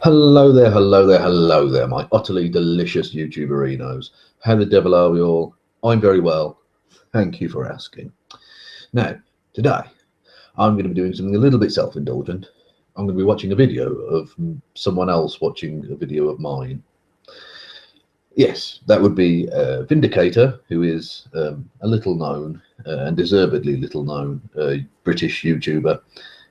Hello there, hello there, hello there, my utterly delicious YouTuberinos. How the devil are we all? I'm very well. Thank you for asking. Now, today, I'm going to be doing something a little bit self-indulgent. I'm going to be watching a video of someone else watching a video of mine. Yes, that would be Vindicator, who is a little known, and deservedly little known, British YouTuber,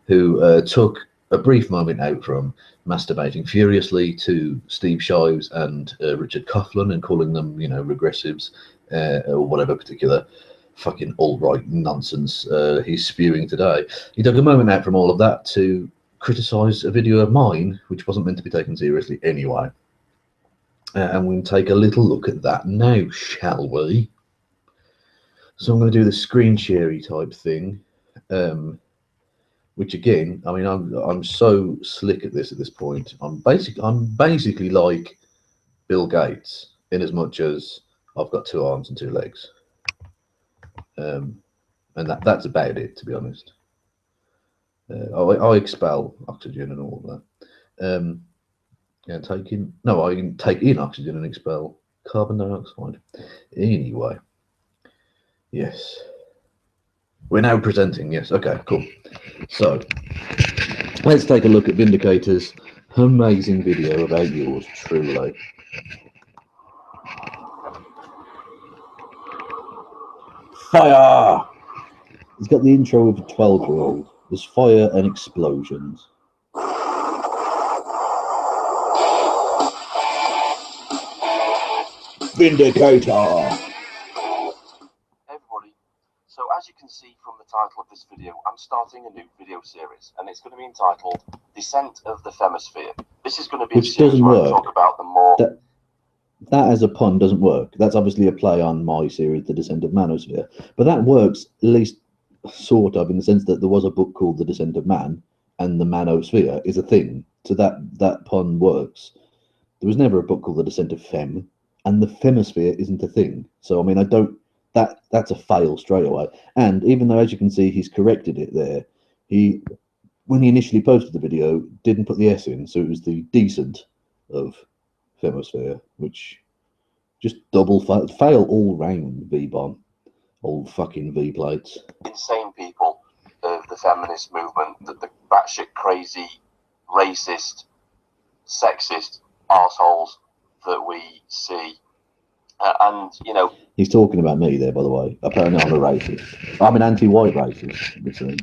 who took a brief moment out from masturbating furiously to Steve Shives and Richard Coughlan and calling them, regressives, or whatever particular fucking alt-right nonsense he's spewing today. He took a moment out from all of that to criticise a video of mine, which wasn't meant to be taken seriously anyway. And we'll take a little look at that now, shall we? So I'm going to do the screen sharey type thing. Which again, I mean, I'm so slick at this point. I'm basically like Bill Gates in as much as I've got 2 arms and 2 legs, and that's about it, to be honest. I expel oxygen and all of that. I can take in oxygen and expel carbon dioxide. Anyway, yes. We're now presenting, yes. Okay, cool. So, let's take a look at Vindicator's amazing video about yours truly. Fire! He's got the intro of a 12-year-old. There's fire and explosions. Vindicator! So as you can see from the title of this video, I'm starting a new video series, and it's going to be entitled Descent of the Femisphere. This is going to be a series where I talk about the more... That as a pun doesn't work. That's obviously a play on my series, The Descent of Manosphere. But that works, at least sort of, in the sense that there was a book called The Descent of Man, and the Manosphere is a thing. So that pun works. There was never a book called The Descent of Femme, and the Femisphere isn't a thing. So, I mean, that's a fail straight away. And even though, as you can see, he's corrected it there, when he initially posted the video, didn't put the S in, so it was the decent of Femisphere, which just double fail all round, V-bomb. Old fucking V-plates. Insane people of the feminist movement, the batshit crazy, racist, sexist arseholes that we see. And, He's talking about me there, by the way. Apparently I'm a racist. I'm an anti-white racist, literally.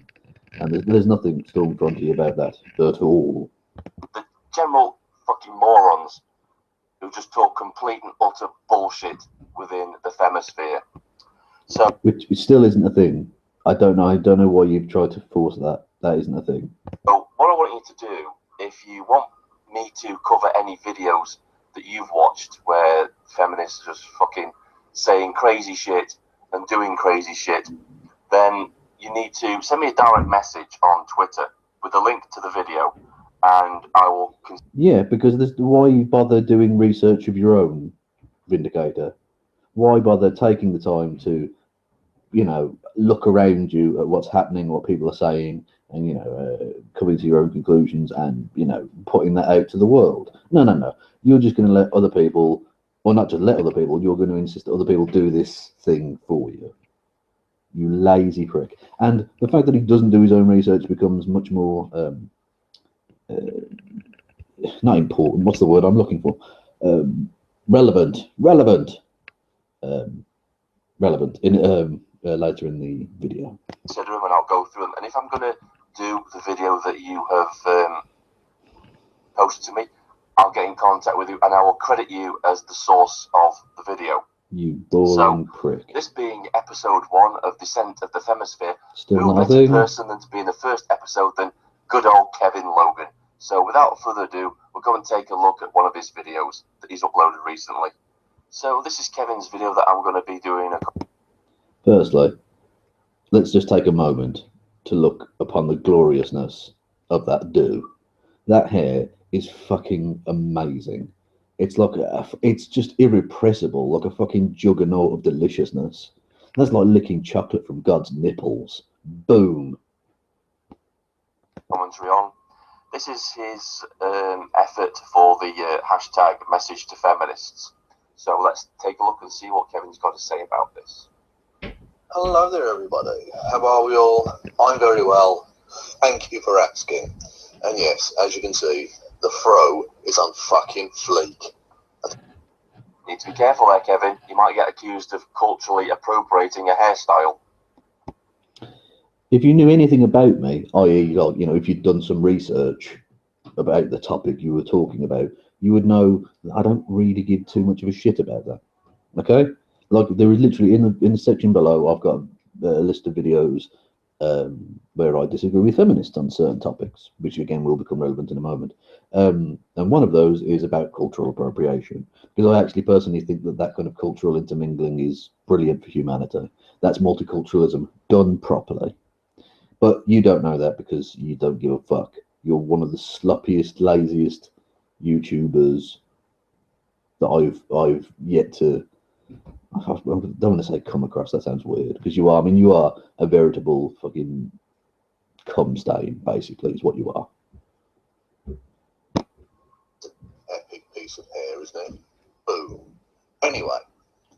And there's nothing stormfronty about that at all. The general fucking morons who just talk complete and utter bullshit within the Femisphere. So, which still isn't a thing. I don't know why you've tried to force that. That isn't a thing. So what I want you to do, if you want me to cover any videos that you've watched where feminists are just fucking saying crazy shit and doing crazy shit, then you need to send me a direct message on Twitter with a link to the video, and I will... Yeah, because why bother doing research of your own, Vindicator? Why bother taking the time to, look around you at what's happening, what people are saying, and, coming to your own conclusions and, putting that out to the world? No. You're just going to let other people, or not just let other people, you're going to insist that other people do this thing for you. You lazy prick. And the fact that he doesn't do his own research becomes much more, not important, what's the word I'm looking for? Relevant in later in the video. Consider them and I'll go through them. And if I'm going to do the video that you have posted to me, I'll get in contact with you and I will credit you as the source of the video. You boring prick. This being episode 1 of Descent of the Femisphere, still who better person than to be in the first episode than good old Kevin Logan. So without further ado, we'll go and take a look at one of his videos that he's uploaded recently. So this is Kevin's video that I'm going to be doing. Firstly, let's just take a moment to look upon the gloriousness of that do. That hair is fucking amazing. It's like it's just irrepressible, like a fucking juggernaut of deliciousness. That's like licking chocolate from God's nipples. Boom. Commentary on. This is his effort for the hashtag message to feminists. So let's take a look and see what Kevin's got to say about this. Hello there, everybody. How are we all? I'm very well. Thank you for asking. And yes, as you can see, the fro is on fucking fleek. Need to be careful there, Kevin. You might get accused of culturally appropriating a hairstyle. If you knew anything about me, i.e., like, you know, if you'd done some research about the topic you were talking about, you would know that I don't really give too much of a shit about that. Okay? Like, there is literally in the section below, I've got a list of videos where I disagree with feminists on certain topics, which again will become relevant in a moment. And one of those is about cultural appropriation, because I actually personally think that that kind of cultural intermingling is brilliant for humanity. That's multiculturalism done properly. But you don't know that because you don't give a fuck. You're one of the sloppiest, laziest YouTubers that I've yet to. I don't want to say come across. That sounds weird because you are. I mean, you are a veritable fucking cum stain. Basically, is what you are. Epic piece of hair, isn't it? Boom. Anyway,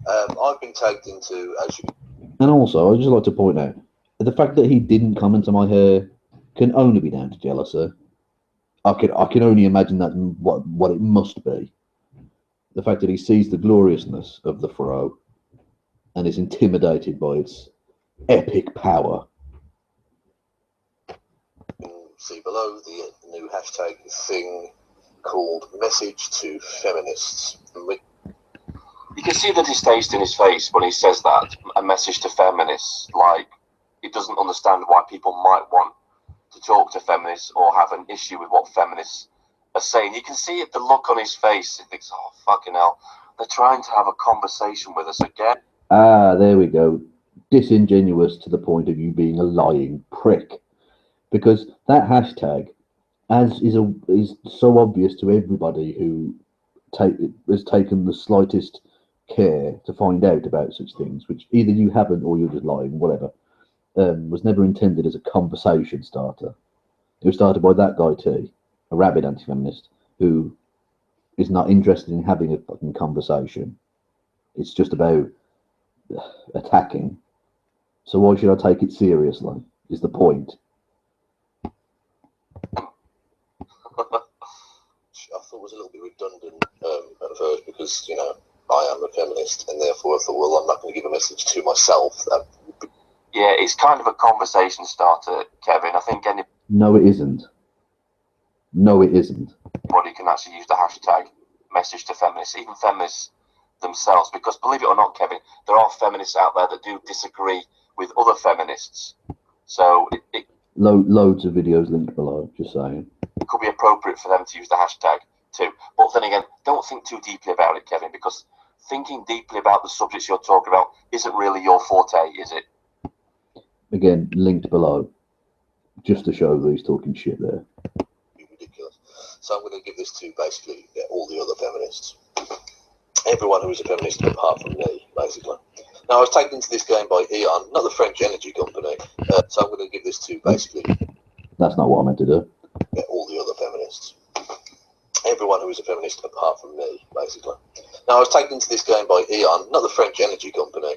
I've been tagged into, as you. And also, I'd just like to point out the fact that he didn't comment on my hair can only be down to jealousy. I can only imagine that what it must be. The fact that he sees the gloriousness of the fro and is intimidated by its epic power. You can see below the new hashtag thing called message to feminists. You can see the distaste in his face when he says that, a message to feminists. Like, he doesn't understand why people might want to talk to feminists or have an issue with what feminists are saying. You can see it, the look on his face. He thinks, oh, fucking hell, they're trying to have a conversation with us again. Ah, there we go. Disingenuous to the point of you being a lying prick. Because that hashtag, as is so obvious to everybody who has taken the slightest care to find out about such things, which either you haven't or you're just lying, whatever, was never intended as a conversation starter. It was started by that guy T, a rabid anti-feminist, who is not interested in having a fucking conversation. It's just about attacking. So why should I take it seriously, is the point. I thought was a little bit redundant at first because, you know, I am a feminist and therefore I thought, well, I'm not going to give a message to myself. Yeah, it's kind of a conversation starter, Kevin. I think No, it isn't. No, it isn't. Anybody can actually use the hashtag message to feminists, even feminists themselves, because believe it or not, Kevin, there are feminists out there that do disagree with other feminists. So Loads of videos linked below, just saying. It could be appropriate for them to use the hashtag too. But then again, don't think too deeply about it, Kevin, because thinking deeply about the subjects you're talking about isn't really your forte, is it? Again, linked below, just to show that he's talking shit there. Ridiculous. So I'm going to give this to basically all the other feminists. Everyone who is a feminist apart from me, basically. Now, I was taken into this game by Eon, not the French energy company. So I'm going to give this to basically. That's not what I meant to do. All the other feminists. Everyone who is a feminist apart from me, basically. Now, I was taken into this game by Eon, not the French energy company.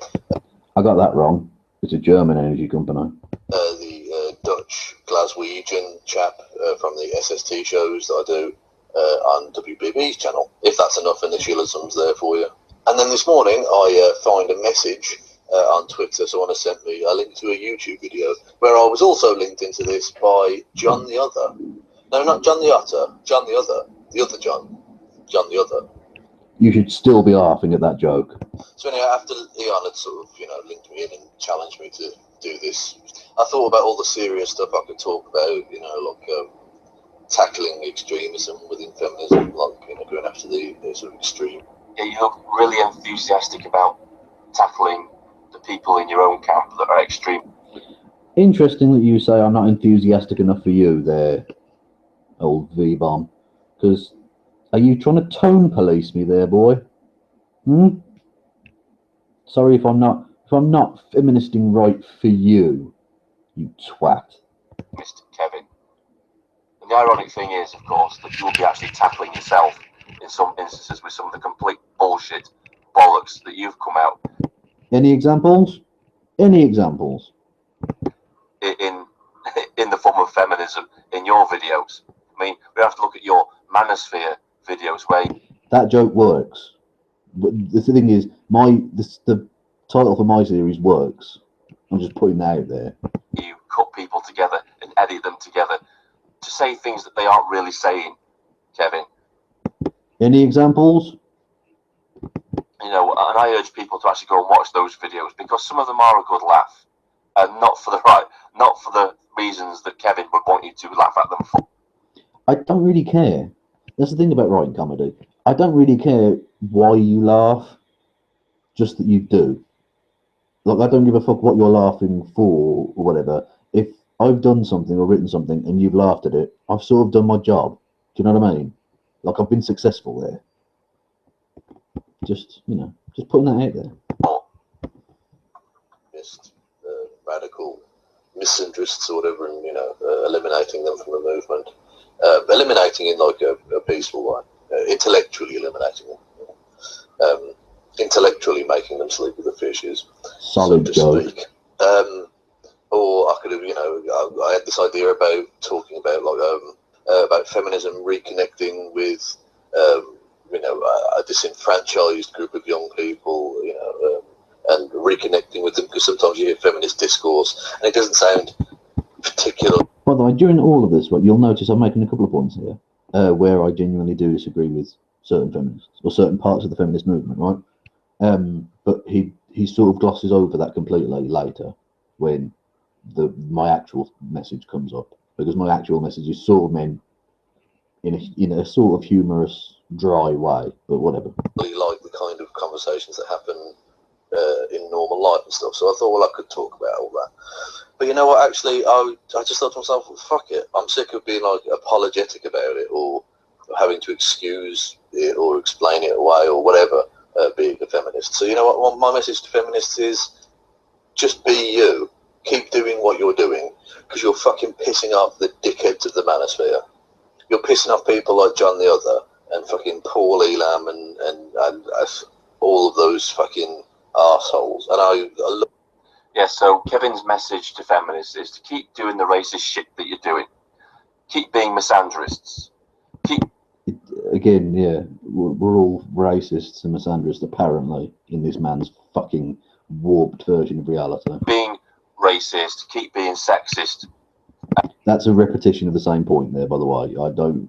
I got that wrong. It's a German energy company. The Dutch Glaswegian chap from the SST shows that I do on WBB's channel, if that's enough initialisms there for you. And then this morning I find a message on Twitter, someone has sent me a link to a YouTube video where I was also linked into this by John the Other. No, not John the Otter, John the Other. The other John. John the Other. You should still be laughing at that joke. So anyway, after Eon had sort of, you know, linked me in and challenged me to do this, I thought about all the serious stuff I could talk about, you know, like tackling extremism within feminism, like, you know, going after the sort of extreme. Yeah, you look really enthusiastic about tackling the people in your own camp that are extreme. Interesting that you say I'm not enthusiastic enough for you there, old V-bomb. Because are you trying to tone police me there, boy? Sorry if I'm not feministing right for you, you twat. Mr. Kevin. And The ironic thing is, of course, that you will be actually tackling yourself in some instances with some of the complete bullshit bollocks that you've come out. Any examples? Any examples? In the form of feminism in your videos. I mean, we have to look at your manosphere videos where that joke works. But the thing is, the title for my series works. I'm just putting that out there. you cut people together and edit them together to say things that they aren't really saying, Kevin. Any examples? You know, and I urge people to actually go and watch those videos because some of them are a good laugh, and not for the reasons that Kevin would want you to laugh at them for. I don't really care. That's the thing about writing comedy. I don't really care why you laugh, just that you do. Like, I don't give a fuck what you're laughing for or whatever. If I've done something or written something and you've laughed at it, I've sort of done my job. Do you know what I mean? Like, I've been successful there. Just, you know, just putting that out there. Just radical misandrists or whatever, and eliminating them from the movement. Eliminating in like a peaceful way. Intellectually eliminating them. Intellectually making them sleep with the fishes. Solid so to joke. speak. Or I could have, I had this idea about talking about about feminism reconnecting with a disenfranchised group of young people, and reconnecting with them, because sometimes you hear feminist discourse and it doesn't sound particular. By the way, during all of this, what you'll notice, I'm making a couple of points here where I genuinely do disagree with certain feminists or certain parts of the feminist movement, right? But he sort of glosses over that completely later when my actual message comes up, because my actual message is sort of meant in a sort of humorous, dry way, but whatever. Really like the kind of conversations that happen in normal life and stuff. So I thought, well, I could talk about all that. But you know what? Actually, I just thought to myself, well, fuck it. I'm sick of being like apologetic about it, or having to excuse it or explain it away or whatever. Being a feminist. So you know what? Well, my message to feminists is just be you. Keep doing what you're doing, because you're fucking pissing off the dickheads of the manosphere. You're pissing off people like John the Other and fucking Paul Elam and all of those fucking arseholes. And I look. Yeah, so Kevin's message to feminists is to keep doing the racist shit that you're doing. Keep being misandrists. Again, yeah, we're all racists and misandrists, apparently, in this man's fucking warped version of reality. Being racist, keep being sexist. That's a repetition of the same point there, by the way. I don't...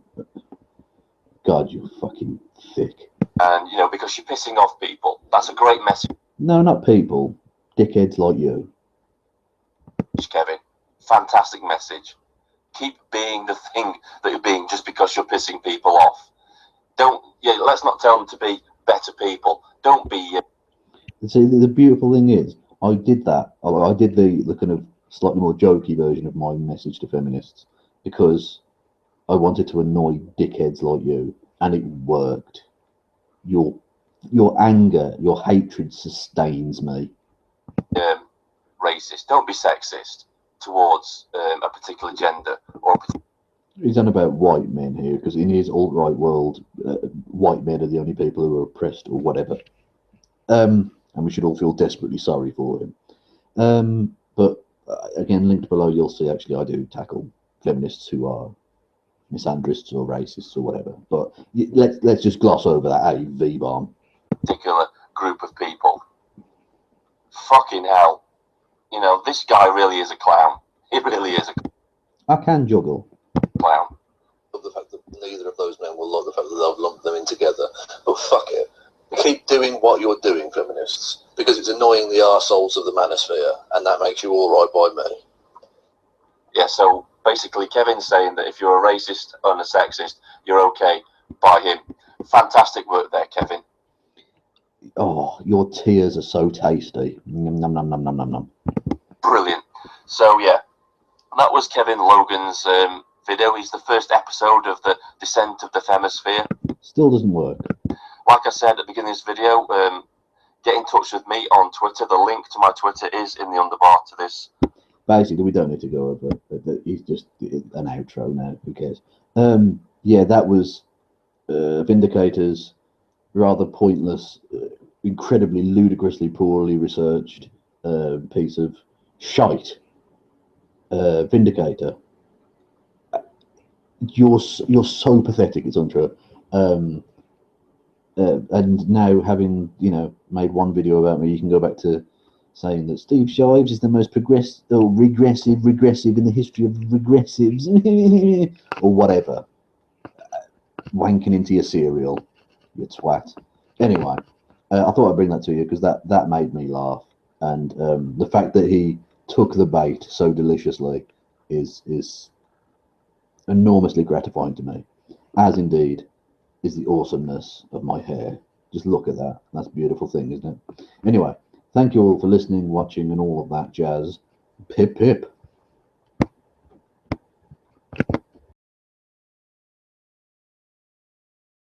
God, you're fucking thick. And, because you're pissing off people. That's a great message. No, not people. Dickheads like you. Kevin. Fantastic message. Keep being the thing that you're being just because you're pissing people off. Let's not tell them to be better people. Don't be you. See, the beautiful thing is, I did that. I did the kind of slightly more jokey version of my message to feminists because I wanted to annoy dickheads like you, and it worked. Your anger, your hatred sustains me. Racist. Don't be sexist towards a particular gender or a particular... He's on about white men here, because in his alt-right world, white men are the only people who are oppressed or whatever. And we should all feel desperately sorry for him. But again, linked below, you'll see actually I do tackle feminists who are misandrists or racists or whatever. But let's just gloss over that V-bomb. Particular group of people. Fucking hell. This guy really is a clown. He really is a I can juggle. clown. The fact that neither of those men will like the fact that they've lumped them in together. But fuck it. Keep doing what you're doing, feminists, because it's annoying the arseholes of the manosphere, and that makes you all right by me. Yeah, so basically Kevin's saying that if you're a racist and a sexist, you're okay by him. Fantastic work there, Kevin. Oh, your tears are so tasty. Nom nom nom nom nom nom nom. Brilliant. So yeah, that was Kevin Logan's video. He's the first episode of the Descent of the Femisphere. Still doesn't work. Like I said at the beginning of this video, get in touch with me on Twitter. The link to my Twitter is in the underbar to this. Basically, we don't need to go over it. an outro now. Who cares? Yeah, that was Vindicator's rather pointless, incredibly ludicrously poorly researched piece of shite. Vindicator, you're so pathetic. It's untrue. And now, having made one video about me, you can go back to saying that Steve Shives is the most regressive in the history of regressives, or whatever. Wanking into your cereal, you twat. Anyway, I thought I'd bring that to you because that made me laugh, and the fact that he took the bait so deliciously is enormously gratifying to me, as indeed is the awesomeness of my hair. Just look at that. That's a beautiful thing, isn't it? Anyway, thank you all for listening, watching, and all of that jazz. Pip, pip.